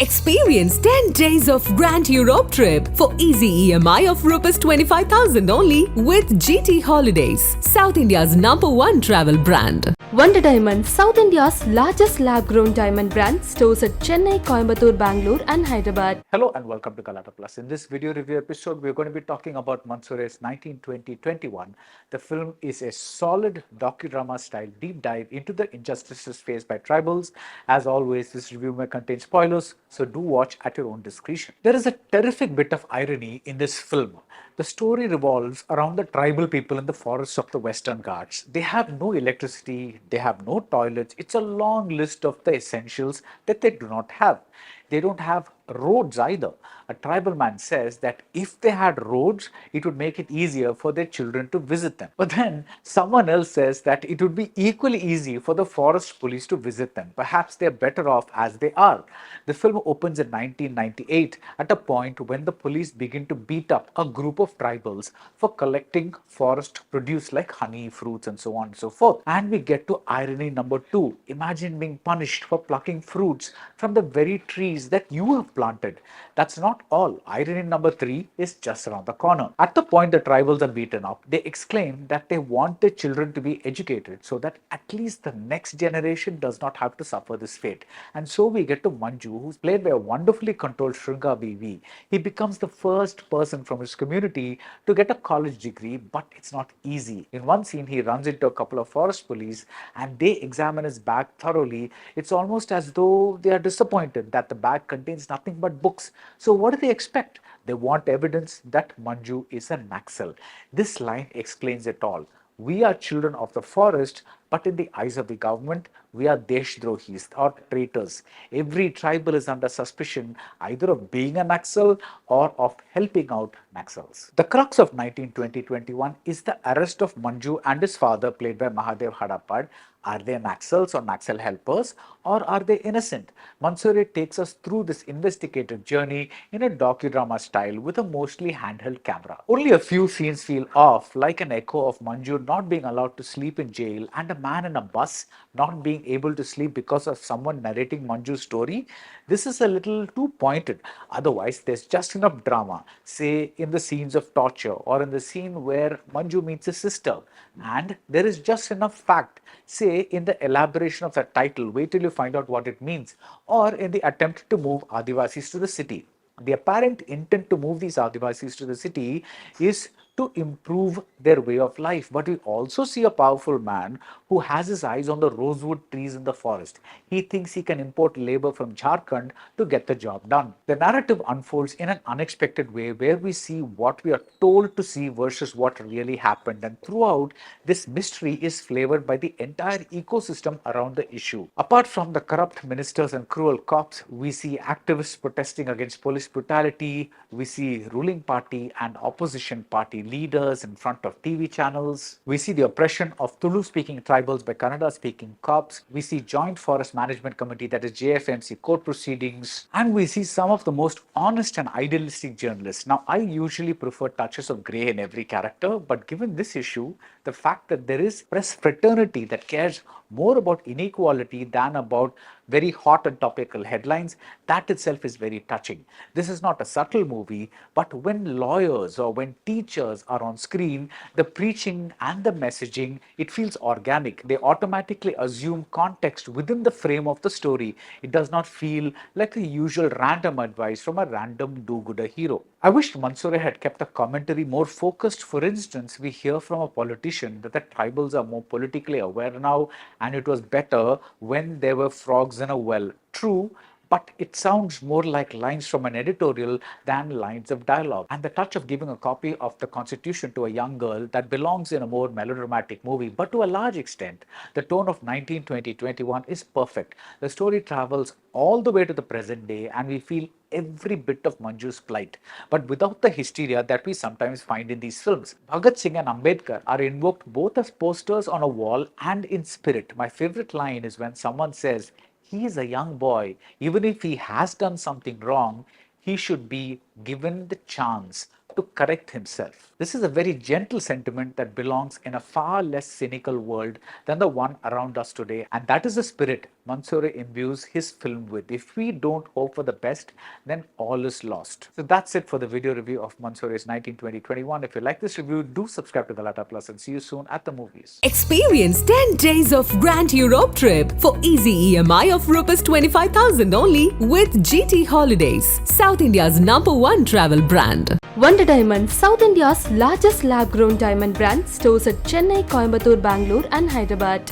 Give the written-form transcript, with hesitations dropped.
Experience 10 days of Grand Europe trip for easy EMI of Rs 25,000 only with GT Holidays, South India's #1 travel brand. Wonder Diamond, South India's largest lab-grown diamond brand, stores at Chennai, Coimbatore, Bangalore and Hyderabad. Hello and welcome to Galattaplus. In this video review episode, we're going to be talking about Mansore's 1920-21. The film is a solid docudrama style deep dive into the injustices faced by tribals. As always, this review may contain spoilers, so do watch at your own discretion. There is a terrific bit of irony in this film. The story revolves around the tribal people in the forests of the Western Ghats. They have no electricity, they have no toilets. It's a long list of the essentials that they do not have. They don't have roads either. A tribal man says that if they had roads, it would make it easier for their children to visit them. But then someone else says that it would be equally easy for the forest police to visit them. Perhaps they're better off as they are. The film opens in 1998 at a point when the police begin to beat up a group of tribals for collecting forest produce like honey, fruits and so on and so forth. And we get to irony number 2. Imagine being punished for plucking fruits from the very trees that you have planted. That's not all. Irony number 3 is just around the corner. At the point the tribals are beaten up, they exclaim that they want their children to be educated so that at least the next generation does not have to suffer this fate. And so we get to Manju, who's played by a wonderfully controlled Shrunga BV. He becomes the first person from his community to get a college degree, but it's not easy. In one scene, he runs into a couple of forest police and they examine his bag thoroughly. It's almost as though they are disappointed that the bag contains nothing but books. So what do they expect? They want evidence that Manju is a Naxal. This line explains it all. We are children of the forest, but in the eyes of the government, we are Deshdrohis or traitors. Every tribal is under suspicion either of being a Naxal or of helping out Naxals. The crux of 1920-21 is the arrest of Manju and his father, played by Mahadev Hadapad. Are they Naxals or Naxal helpers, or are they innocent? Mansore takes us through this investigative journey in a docudrama style with a mostly handheld camera. Only a few scenes feel off, like an echo of Manju not being allowed to sleep in jail and a man in a bus not being able to sleep because of someone narrating Manju's story. This is a little too pointed. Otherwise, there's just enough drama, say in the scenes of torture or in the scene where Manju meets his sister. And there is just enough fact, say in the elaboration of the title, wait till you find out what it means, or in the attempt to move Adivasis to the city. The apparent intent to move these Adivasis to the city is to improve their way of life. But we also see a powerful man who has his eyes on the rosewood trees in the forest. He thinks he can import labor from Jharkhand to get the job done. The narrative unfolds in an unexpected way where we see what we are told to see versus what really happened. And throughout, this mystery is flavored by the entire ecosystem around the issue. Apart from the corrupt ministers and cruel cops, we see activists protesting against police brutality. We see ruling party and opposition party leaders in front of TV channels. We see the oppression of Tulu-speaking tribals by Kannada-speaking cops. We see Joint Forest Management Committee, that is JFMC, court proceedings. And we see some of the most honest and idealistic journalists. Now, I usually prefer touches of grey in every character, but given this issue, the fact that there is press fraternity that cares more about inequality than about very hot and topical headlines, that itself is very touching. This is not a subtle movie, but when lawyers or when teachers are on screen, the preaching and the messaging, it feels organic. They automatically assume context within the frame of the story. It does not feel like the usual random advice from a random do-gooder hero. I wished Mansore had kept the commentary more focused. For instance, we hear from a politician that the tribals are more politically aware now and it was better when there were frogs in a well. True, but it sounds more like lines from an editorial than lines of dialogue. And the touch of giving a copy of the Constitution to a young girl that belongs in a more melodramatic movie, but to a large extent, the tone of 1920-21 is perfect. The story travels all the way to the present day and we feel every bit of Manju's plight, but without the hysteria that we sometimes find in these films. Bhagat Singh and Ambedkar are invoked both as posters on a wall and in spirit. My favorite line is when someone says, he is a young boy, even if he has done something wrong, he should be given the chance to correct himself. This is a very gentle sentiment that belongs in a far less cynical world than the one around us today, and that is the spirit Mansore imbues his film with. If we don't hope for the best, then all is lost. So that's it for the video review of Mansore's 1920-21. If you like this review, do subscribe to Galattaplus and see you soon at the movies. Experience 10 days of Grand Europe trip for easy EMI of Rs 25,000 only with GT Holidays, South India's #1 travel brand. Wonder Diamond, South India's largest lab-grown diamond brand, stores at Chennai, Coimbatore, Bangalore and Hyderabad.